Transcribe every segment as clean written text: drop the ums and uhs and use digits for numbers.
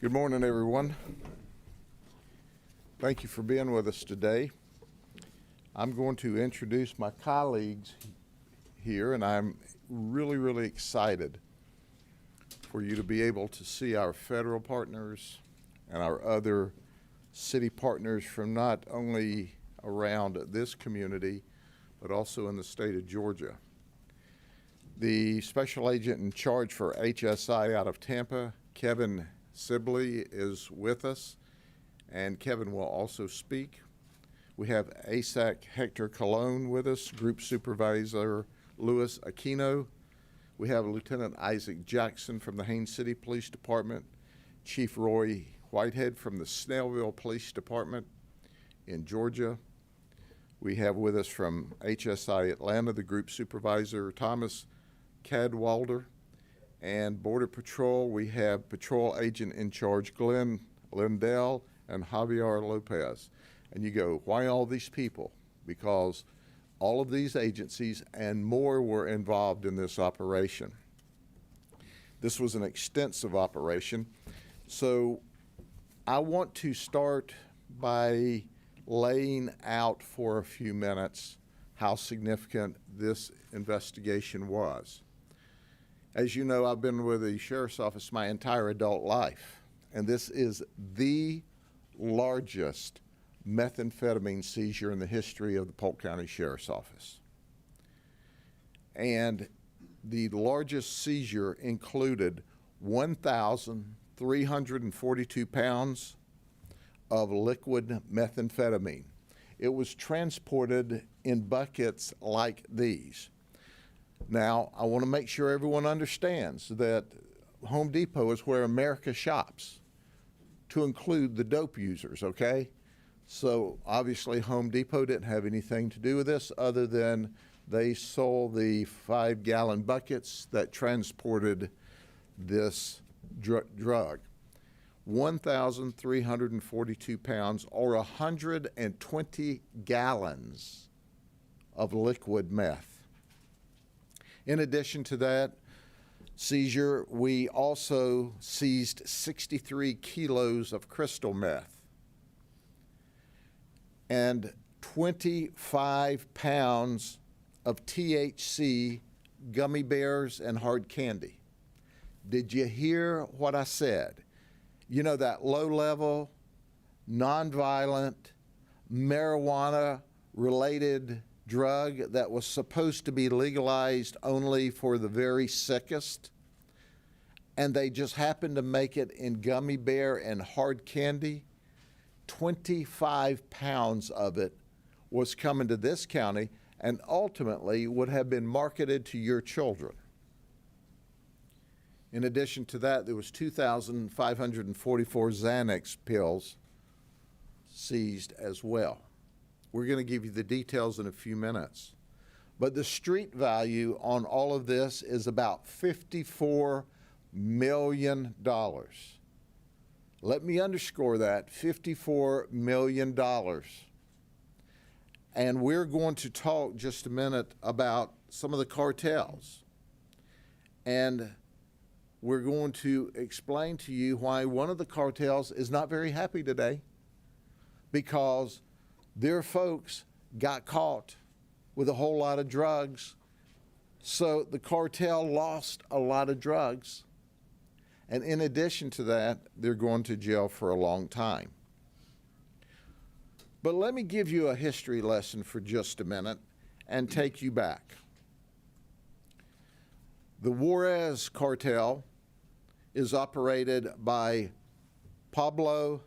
Good morning, everyone. Thank you for being with us today. I'm going to introduce my colleagues here, and I'm really excited for you to be able to see our federal partners and our other city partners from not only around this community, but also in the state of Georgia. The special agent in charge for HSI out of Tampa, Kevin Sibley, is with us, and Kevin will also speak. We have ASAC Hector Colon with us, Group Supervisor Louis Aquino. We have Lieutenant Isaac Jackson from the Haines City Police Department, Chief Roy Whitehead from the Snellville Police Department in Georgia. We have with us from HSI Atlanta, the Group Supervisor Thomas Cadwalder. And Border Patrol, we have Patrol Agent in Charge Glenn Lindell and Javier Lopez. And you go, why all these people? Because all of these agencies and more were involved in this operation. This was an extensive operation. So I want to start by laying out for a few minutes how significant this investigation was. As you know, I've been with the Sheriff's Office my entire adult life, and this is the largest methamphetamine seizure in the history of the Polk County Sheriff's Office. And the largest seizure included 1,342 pounds of liquid methamphetamine. It was transported in buckets like these. Now, I want to make sure everyone understands that Home Depot is where America shops, to include the dope users, okay? So obviously Home Depot didn't have anything to do with this other than they sold the 5-gallon buckets that transported this drug. 1,342 pounds or 120 gallons of liquid meth. In addition to that seizure, we also seized 63 kilos of crystal meth and 25 pounds of THC gummy bears and hard candy. Did you hear what I said? You know, that low-level, nonviolent, marijuana-related drug that was supposed to be legalized only for the very sickest, and they just happened to make it in gummy bear and hard candy. 25 pounds of it was coming to this county and ultimately would have been marketed to your children. In addition to that, there was 2,544 Xanax pills seized as well. We're going to give you the details in a few minutes. But the street value on all of this is about $54 million. Let me underscore that, $54 million. And we're going to talk just a minute about some of the cartels. And we're going to explain to you why one of the cartels is not very happy today, because their folks got caught with a whole lot of drugs. So the cartel lost a lot of drugs. And in addition to that, they're going to jail for a long time. But let me give you a history lesson for just a minute and take you back. The Juarez cartel is operated by Pablo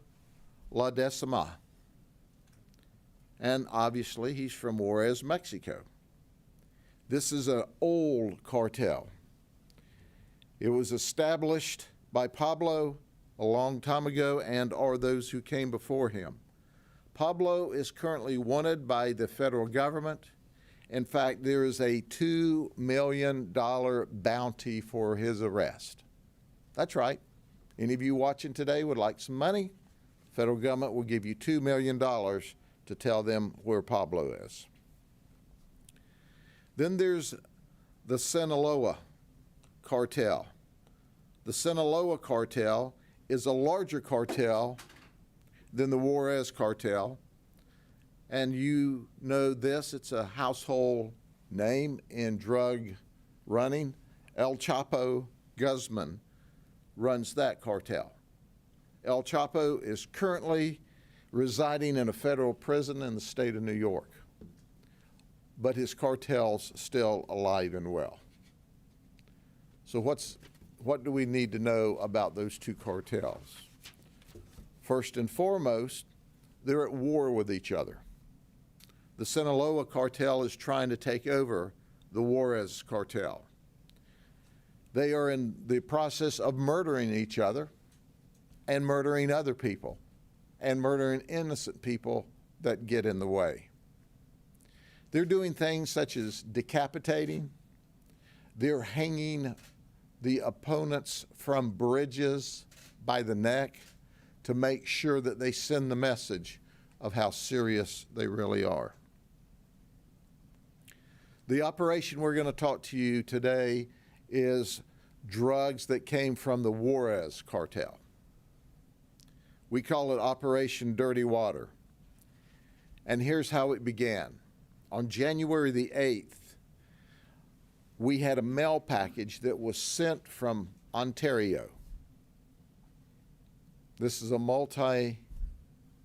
Ledesma. And obviously, he's from Juarez, Mexico. This is an old cartel. It was established by Pablo a long time ago and are those who came before him. Pablo is currently wanted by the federal government. In fact, there is a $2 million bounty for his arrest. That's right. Any of you watching today would like some money? The federal government will give you $2 million to tell them where Pablo is. Then there's the Sinaloa cartel. The Sinaloa cartel is a larger cartel than the Juarez cartel. And you know this, it's a household name in drug running. El Chapo Guzman runs that cartel. El Chapo is currently residing in a federal prison in the state of New York, but his cartel's still alive and well. So what do we need to know about those two cartels? First and foremost, they're at war with each other. The Sinaloa cartel is trying to take over the Juarez cartel. They are in the process of murdering each other and murdering other people and murdering innocent people that get in the way. They're doing things such as decapitating. They're hanging the opponents from bridges by the neck to make sure that they send the message of how serious they really are. The operation we're going to talk to you today is drugs that came from the Juarez cartel. We call it Operation Dirty Water. And here's how it began. On January the 8th, we had a mail package that was sent from Ontario. This is a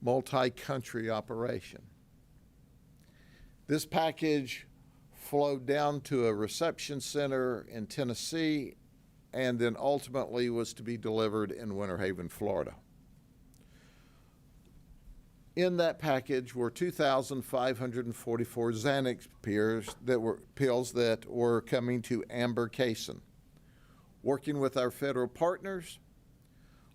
multi-country operation. This package flowed down to a reception center in Tennessee and then ultimately was to be delivered in Winter Haven, Florida. In that package were 2,544 Xanax pills that were coming to Amber Cason. Working with our federal partners,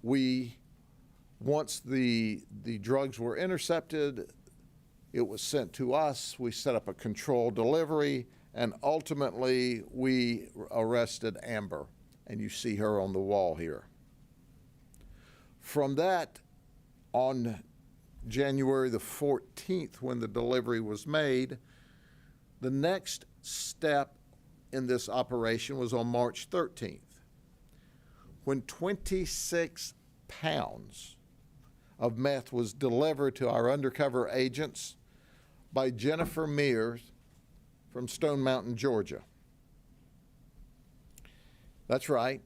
once the drugs were intercepted, it was sent to us. We set up a controlled delivery, and ultimately we arrested Amber, and you see her on the wall here. From that, on January the 14th, when the delivery was made, the next step in this operation was on March 13th, when 26 pounds of meth was delivered to our undercover agents by Jennifer Mears from Stone Mountain, Georgia. That's right.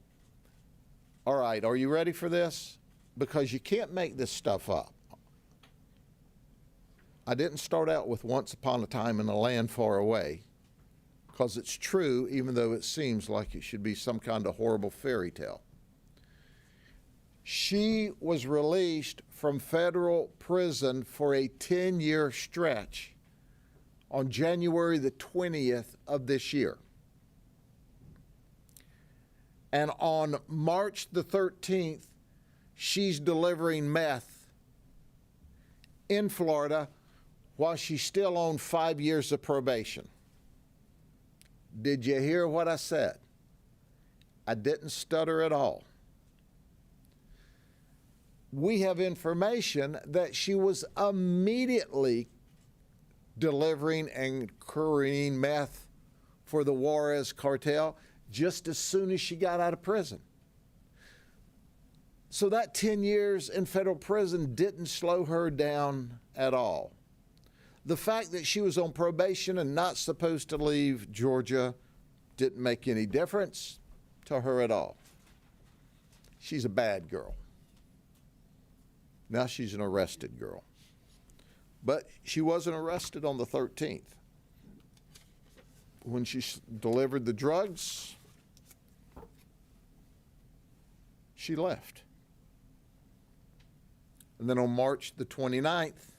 All right, are you ready for this? Because you can't make this stuff up. I didn't start out with once upon a time in a land far away, because it's true, even though it seems like it should be some kind of horrible fairy tale. She was released from federal prison for a 10-year stretch on January the 20th of this year. And on March the 13th, she's delivering meth in Florida while she's still on 5 years of probation. Did you hear what I said? I didn't stutter at all. We have information that she was immediately delivering and carrying meth for the Juarez cartel just as soon as she got out of prison. So that 10 years in federal prison didn't slow her down at all. The fact that she was on probation and not supposed to leave Georgia didn't make any difference to her at all. She's a bad girl. Now she's an arrested girl. But she wasn't arrested on the 13th. When she delivered the drugs, she left. And then on March the 29th,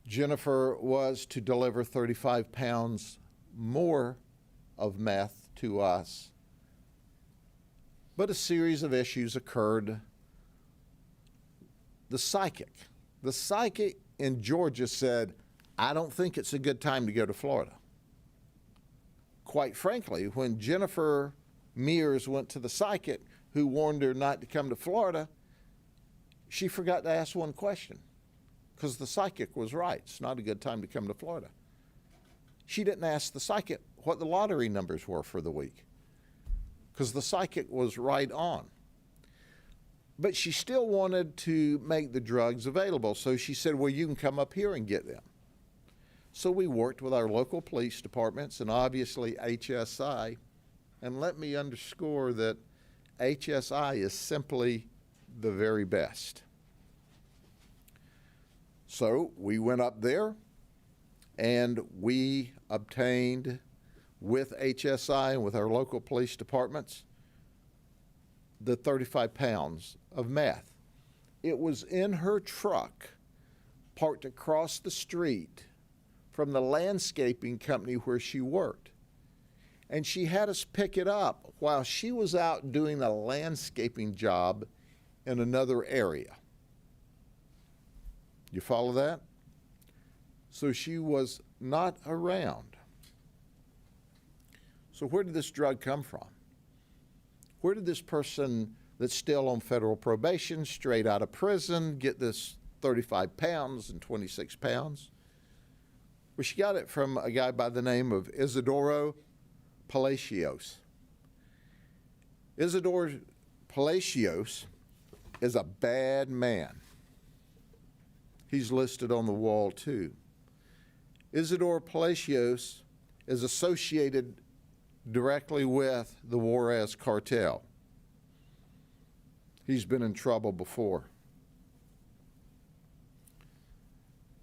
Jennifer was to deliver 35 pounds more of meth to us. But a series of issues occurred. The psychic in Georgia said, I don't think it's a good time to go to Florida. Quite frankly, when Jennifer Mears went to the psychic who warned her not to come to Florida, she forgot to ask one question, because the psychic was right. It's not a good time to come to Florida. She didn't ask the psychic what the lottery numbers were for the week, because the psychic was right on. But she still wanted to make the drugs available. So she said, well, you can come up here and get them. So we worked with our local police departments and obviously HSI. And let me underscore that HSI is simply the very best. So we went up there and we obtained, with HSI and with our local police departments, the 35 pounds of meth. It was in her truck, parked across the street from the landscaping company where she worked. And she had us pick it up while she was out doing a landscaping job in another area. You follow that? So she was not around. So where did this drug come from? Where did this person that's still on federal probation, straight out of prison, get this 35 pounds and 26 pounds? Well, she got it from a guy by the name of Isidoro Palacios. Isidoro Palacios is a bad man. He's listed on the wall too. Isidoro Palacios is associated directly with the Juarez cartel. He's been in trouble before.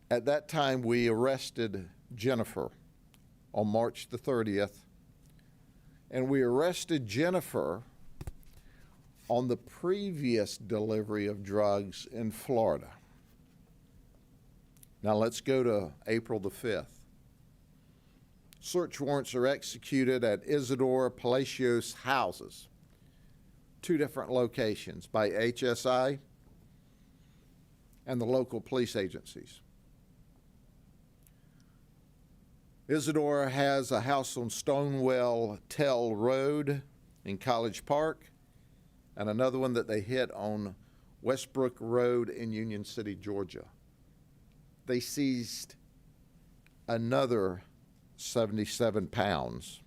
At that time, we arrested Jennifer on March the 30th, and we arrested Jennifer on the previous delivery of drugs in Florida. Now let's go to April the 5th. Search warrants are executed at Isidoro Palacios' houses, 2 different locations, by HSI and the local police agencies. Isidoro has a house on Stonewell Tell Road in College Park and another one that they hit on Westbrook Road in Union City, Georgia. They seized another 77 pounds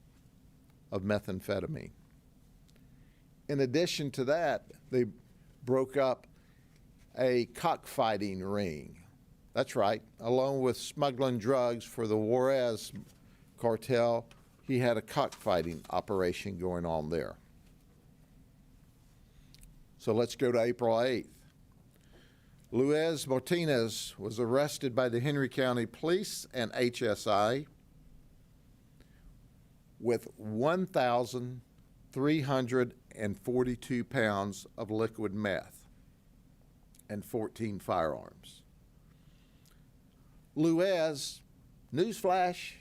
of methamphetamine. In addition to that, they broke up a cockfighting ring. That's right, along with smuggling drugs for the Juarez cartel, he had a cockfighting operation going on there. So let's go to April 8th. Luis Martinez was arrested by the Henry County Police and HSI with 1,342 pounds of liquid meth and 14 firearms. Luis, newsflash,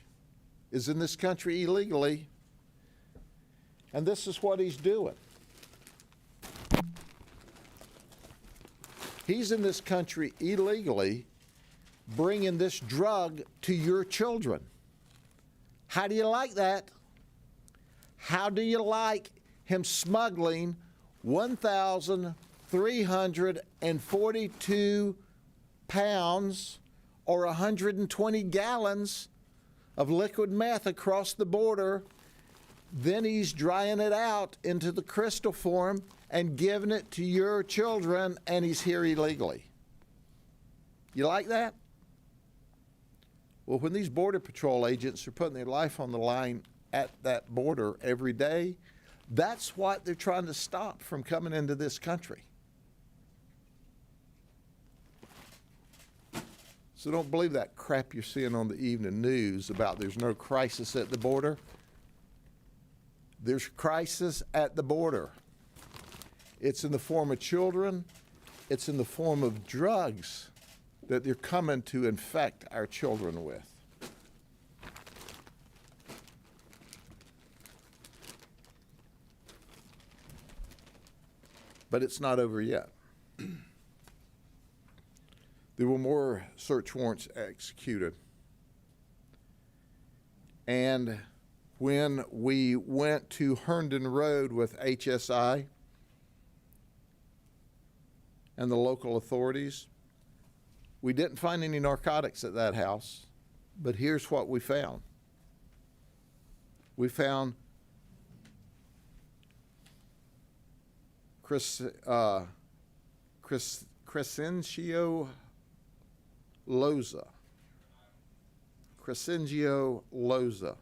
is in this country illegally, and this is what he's doing. He's in this country illegally, bringing this drug to your children. How do you like that? How do you like him smuggling 1,342 pounds or 120 gallons of liquid meth across the border? Then he's drying it out into the crystal form and giving it to your children, and he's here illegally. You like that? Well, when these Border Patrol agents are putting their life on the line at that border every day, that's what they're trying to stop from coming into this country. So don't believe that crap you're seeing on the evening news about there's no crisis at the border. There's crisis at the border. It's in the form of children. It's in the form of drugs that they're coming to infect our children with. But it's not over yet. There were more search warrants executed. And when we went to Herndon Road with HSI and the local authorities, we didn't find any narcotics at that house, but here's what we found. We found Crescencio Loza. Crescencio Loza.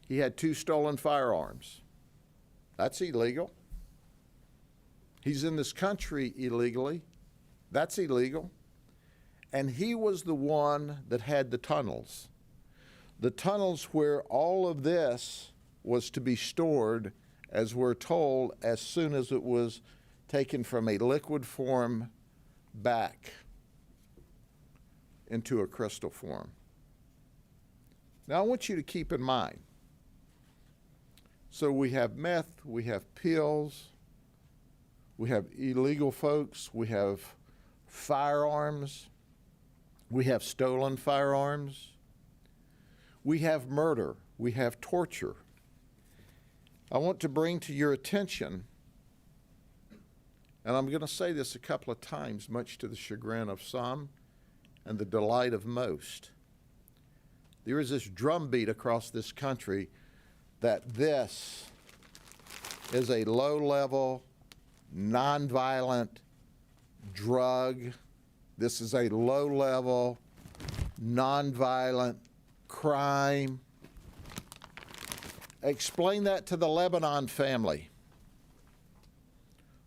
He had 2 stolen firearms. That's illegal. He's in this country illegally. That's illegal. And he was the one that had the tunnels. The tunnels where all of this was to be stored, as we're told, as soon as it was taken from a liquid form back into a crystal form. Now, I want you to keep in mind, so we have meth, we have pills, we have illegal folks, we have firearms, we have stolen firearms, we have murder, we have torture. I want to bring to your attention, and I'm going to say this a couple of times, much to the chagrin of some and the delight of most. There is this drumbeat across this country that this is a low-level, nonviolent drug. This is a low-level, nonviolent crime. Explain that to the Lebanon family,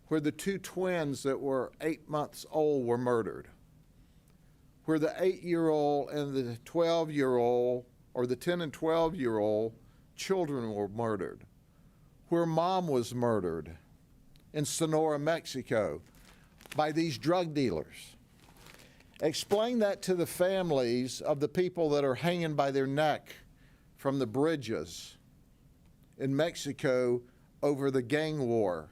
where the 2 twins that were 8 months old were murdered, where the 8-year-old and the 12-year-old, or the 10 and 12-year-old children were murdered, where mom was murdered in Sonora, Mexico, by these drug dealers. Explain that to the families of the people that are hanging by their neck from the bridges in Mexico over the gang war.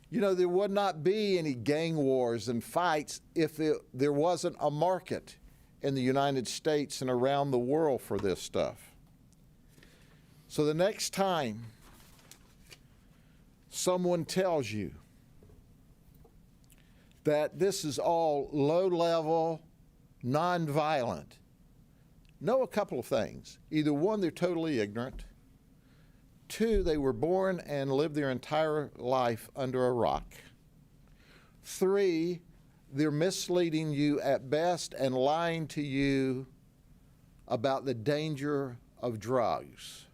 You know, there would not be any gang wars and fights if there wasn't a market in the United States and around the world for this stuff. So the next time someone tells you that this is all low-level, nonviolent, know a couple of things. Either one, they're totally ignorant. 2, they were born and lived their entire life under a rock. 3, they're misleading you at best and lying to you about the danger of drugs,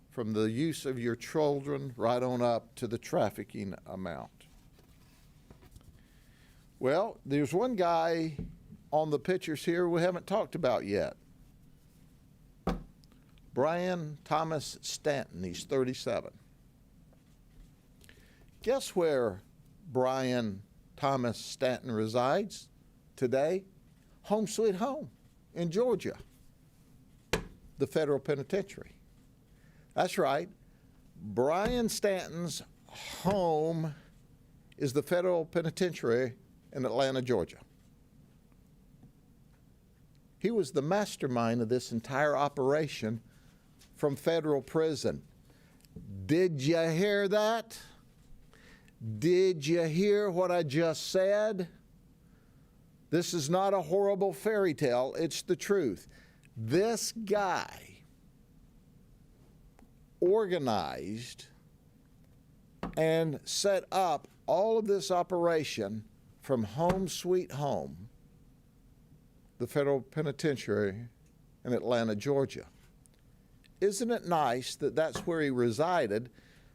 from the use of your children right on up to the trafficking amount. Well, there's one guy on the pictures here we haven't talked about yet. Brian Thomas Stanton, he's 37. Guess where Brian Thomas Stanton resides today? Home sweet home in Georgia, the federal penitentiary. That's right. Brian Stanton's home is the federal penitentiary in Atlanta, Georgia. He was the mastermind of this entire operation from federal prison. Did you hear that? Did you hear what I just said? This is not a horrible fairy tale, it's the truth. This guy organized and set up all of this operation from home sweet home, the federal penitentiary in Atlanta, Georgia. Isn't it nice that that's where he resided,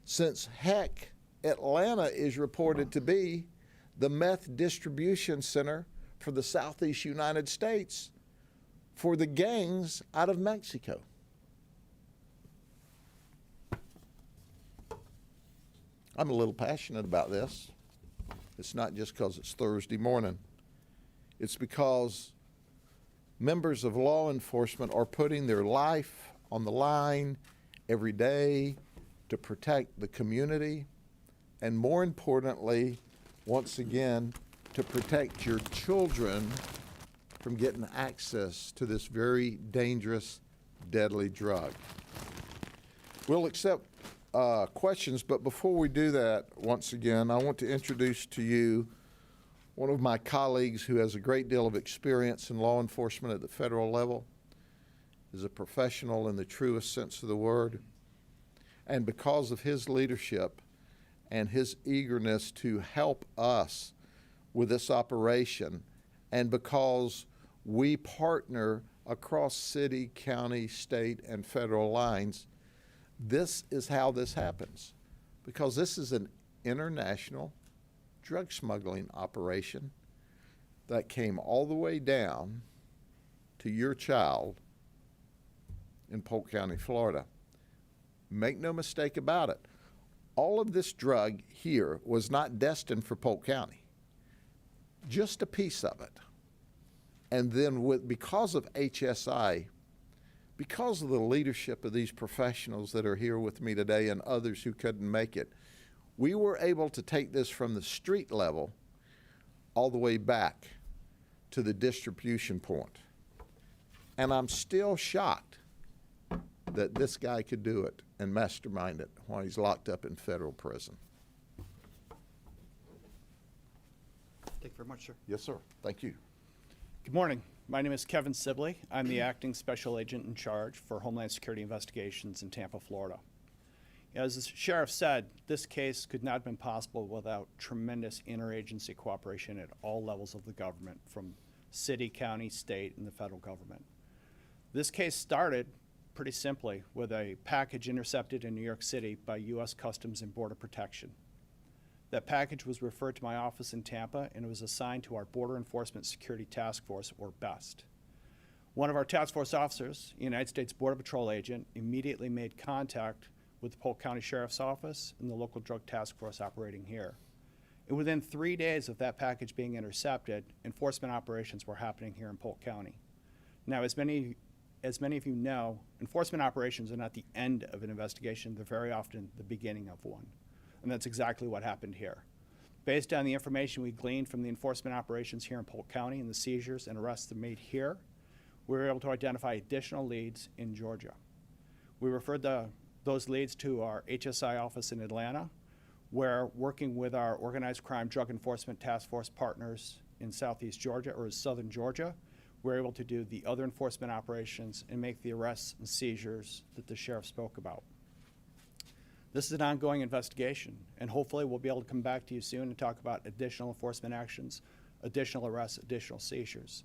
since heck, Atlanta is reported to be the meth distribution center for the Southeast United States for the gangs out of Mexico. I'm a little passionate about this. It's not just because it's Thursday morning. It's because members of law enforcement are putting their life on the line every day to protect the community, and more importantly, once again, to protect your children from getting access to this very dangerous, deadly drug. We'll accept questions, but before we do that, once again, I want to introduce to you one of my colleagues who has a great deal of experience in law enforcement at the federal level, is a professional in the truest sense of the word, and because of his leadership and his eagerness to help us with this operation. And because we partner across city, county, state, and federal lines, this is how this happens. Because this is an international drug smuggling operation that came all the way down to your child in Polk County, Florida. Make no mistake about it. All of this drug here was not destined for Polk County. Just a piece of it. And then because of HSI, because of the leadership of these professionals that are here with me today and others who couldn't make it, we were able to take this from the street level all the way back to the distribution point. And I'm still shocked that this guy could do it and mastermind it while he's locked up in federal prison. Thank you very much, sir. Yes, sir. Thank you. Good morning. My name is Kevin Sibley. I'm the acting special agent in charge for Homeland Security Investigations in Tampa, Florida. As the sheriff said, this case could not have been possible without tremendous interagency cooperation at all levels of the government, from city, county, state, and the federal government. This case started pretty simply with a package intercepted in New York City by U.S. Customs and Border Protection. That package was referred to my office in Tampa, and it was assigned to our Border Enforcement Security Task Force, or BEST. One of our task force officers, a United States Border Patrol agent, immediately made contact with the Polk County Sheriff's Office and the local drug task force operating here. And within 3 days of that package being intercepted, enforcement operations were happening here in Polk County. Now, as many of you know, enforcement operations are not the end of an investigation. They're very often the beginning of one. And that's exactly what happened here. Based on the information we gleaned from the enforcement operations here in Polk County and the seizures and arrests that made here, we were able to identify additional leads in Georgia. We referred those leads to our HSI office in Atlanta, where, working with our organized crime drug enforcement task force partners in southeast Georgia, or southern Georgia, we're able to do the other enforcement operations and make the arrests and seizures that the sheriff spoke about. This is an ongoing investigation, and hopefully we'll be able to come back to you soon and talk about additional enforcement actions, additional arrests, additional seizures.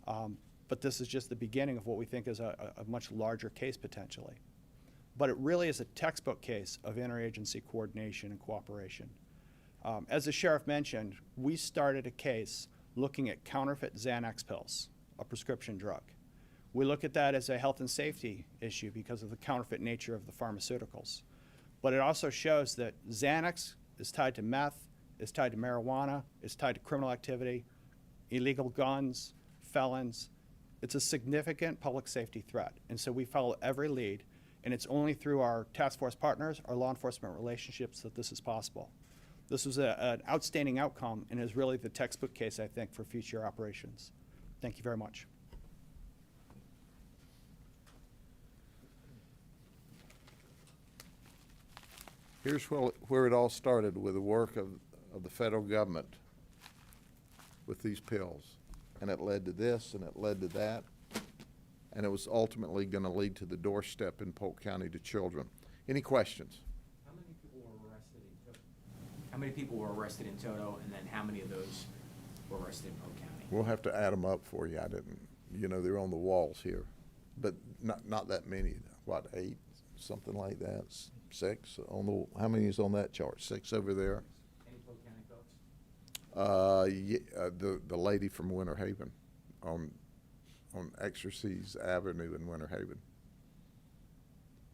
But this is just the beginning of what we think is a much larger case potentially. But it really is a textbook case of interagency coordination and cooperation. As the sheriff mentioned, we started a case looking at counterfeit Xanax pills, a prescription drug. We look at that as a health and safety issue because of the counterfeit nature of the pharmaceuticals. But it also shows that Xanax is tied to meth, is tied to marijuana, is tied to criminal activity, illegal guns, felons. It's a significant public safety threat. And so we follow every lead, and it's only through our task force partners, our law enforcement relationships, that this is possible. This was an outstanding outcome and is really the textbook case, I think, for future operations. Thank you very much. Here's where it all started, with the work of the federal government with these pills. And it led to this, and it led to that. And it was ultimately going to lead to the doorstep in Polk County to children. Any questions? How many people were arrested in total? How many people were arrested in total, and then how many of those were arrested in Polk County? We'll have to add them up for you. I didn't, they're on the walls here. But not that many. What, 8? Something like that? 6? How many is on that chart? 6 over there? Any Polk County folks? The lady from Winter Haven on Exercise Avenue in Winter Haven.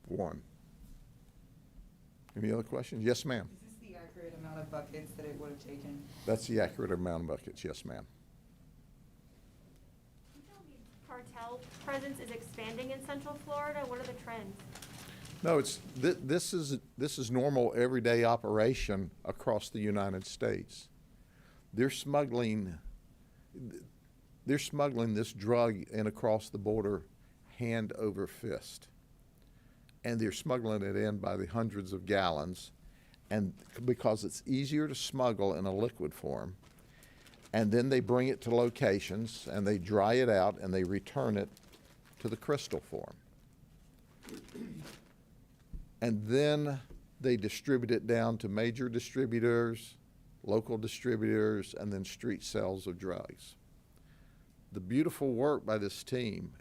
1. Any other questions? Yes, ma'am. Is this the accurate amount of buckets that it would have taken? That's the accurate amount of buckets. Yes, ma'am. Can you tell me, cartel presence is expanding in Central Florida? What are the trends? No, this is normal everyday operation across the United States. They're smuggling this drug in across the border hand over fist. And they're smuggling it in by the hundreds of gallons, and because it's easier to smuggle in a liquid form. And then they bring it to locations and they dry it out and they return it to the crystal form. And then they distribute it down to major distributors, local distributors, and then street sales of drugs. The beautiful work by this team,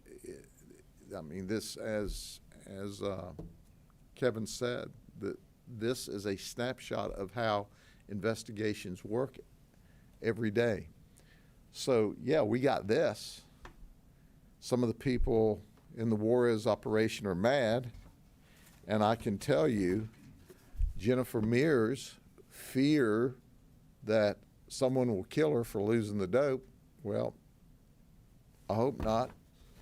I mean, this, as Kevin said, that this is a snapshot of how investigations work every day. So, yeah, we got this. Some of the people in the Juarez operation are mad, and I can tell you, Jennifer Mears fear that someone will kill her for losing the dope. Well, I hope not.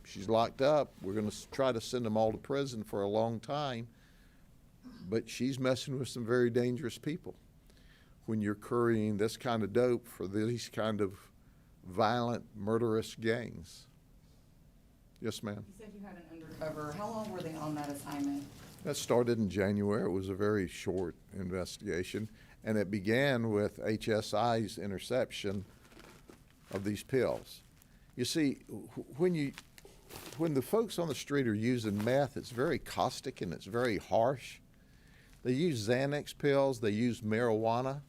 She's locked up. We're going to try to send them all to prison for a long time. But she's messing with some very dangerous people when you're carrying this kind of dope for these kind of violent, murderous gangs. Yes, ma'am. You said you had an undercover. How long were they on that assignment? That started in January. It was a very short investigation, and it began with HSI's interception of these pills. You see, when the folks on the street are using meth, it's very caustic and it's very harsh. They use Xanax pills, they use marijuana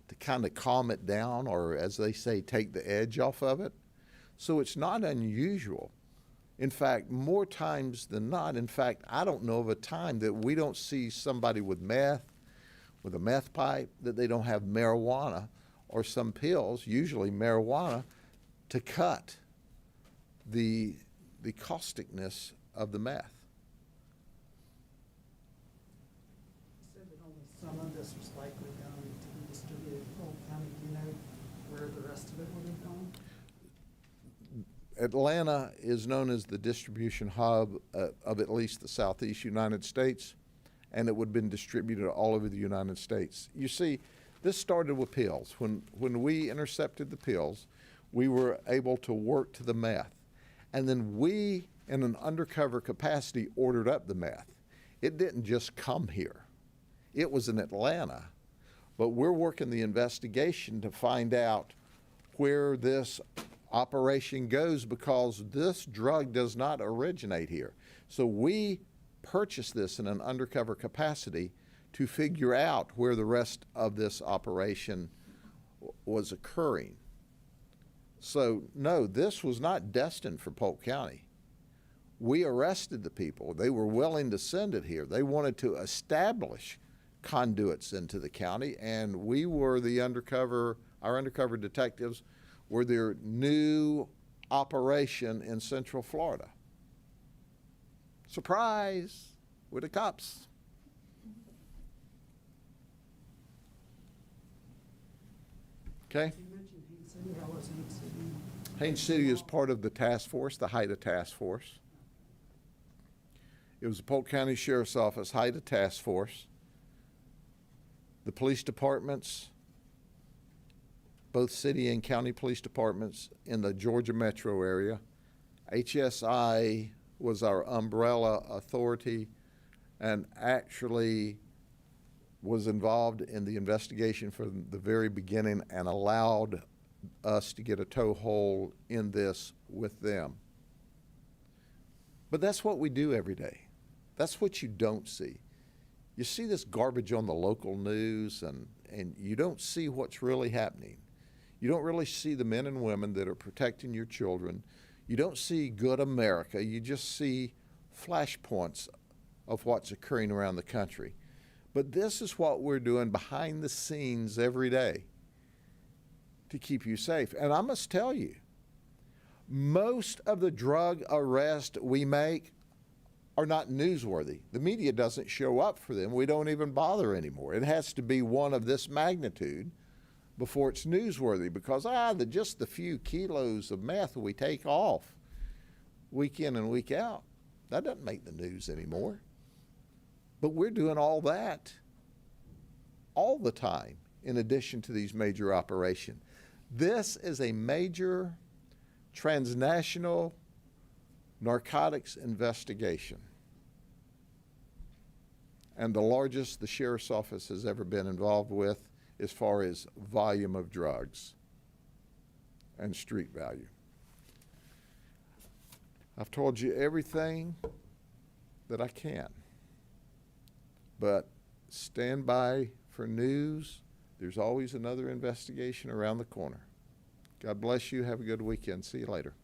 to kind of calm it down, or as they say, take the edge off of it. So it's not unusual. In fact, more times than not, in fact, I don't know of a time that we don't see somebody with meth, with a meth pipe, that they don't have marijuana or some pills, usually marijuana, to cut the causticness of the meth. You said that only some of this was likely going to be distributed in Polk County. Do you know where the rest of it would have gone? Atlanta is known as the distribution hub of at least the Southeast United States, and it would have been distributed all over the United States. You see, this started with pills. When we intercepted the pills, we were able to work to the meth. And then we, in an undercover capacity, ordered up the meth. It didn't just come here. It was in Atlanta. But we're working the investigation to find out where this operation goes, because this drug does not originate here. So we purchased this in an undercover capacity to figure out where the rest of this operation was occurring. So no, this was not destined for Polk County. We arrested the people. They were willing to send it here. They wanted to establish conduits into the county, and we were our undercover detectives were their new operation in Central Florida. Surprise, with the cops. Okay? You mentioned Haines City. How was Haines City? Haines City is part of the task force, the HIDTA task force. It was the Polk County Sheriff's Office HIDTA task force. The police departments, both city and county police departments in the Georgia metro area. HSI was our umbrella authority and actually was involved in the investigation from the very beginning and allowed us to get a toehold in this with them. But that's what we do every day. That's what you don't see. You see this garbage on the local news, and you don't see what's really happening. You don't really see the men and women that are protecting your children. You don't see good America. You just see flashpoints of what's occurring around the country. But this is what we're doing behind the scenes every day to keep you safe. And I must tell you, most of the drug arrests we make are not newsworthy. The media doesn't show up for them. We don't even bother anymore. It has to be one of this magnitude before it's newsworthy, because just the few kilos of meth we take off week in and week out, that doesn't make the news anymore. But we're doing all that all the time in addition to these major operations. This is a major transnational narcotics investigation, and the largest the sheriff's office has ever been involved with as far as volume of drugs and street value. I've told you everything that I can, but stand by for news. There's always another investigation around the corner. God bless you. Have a good weekend. See you later.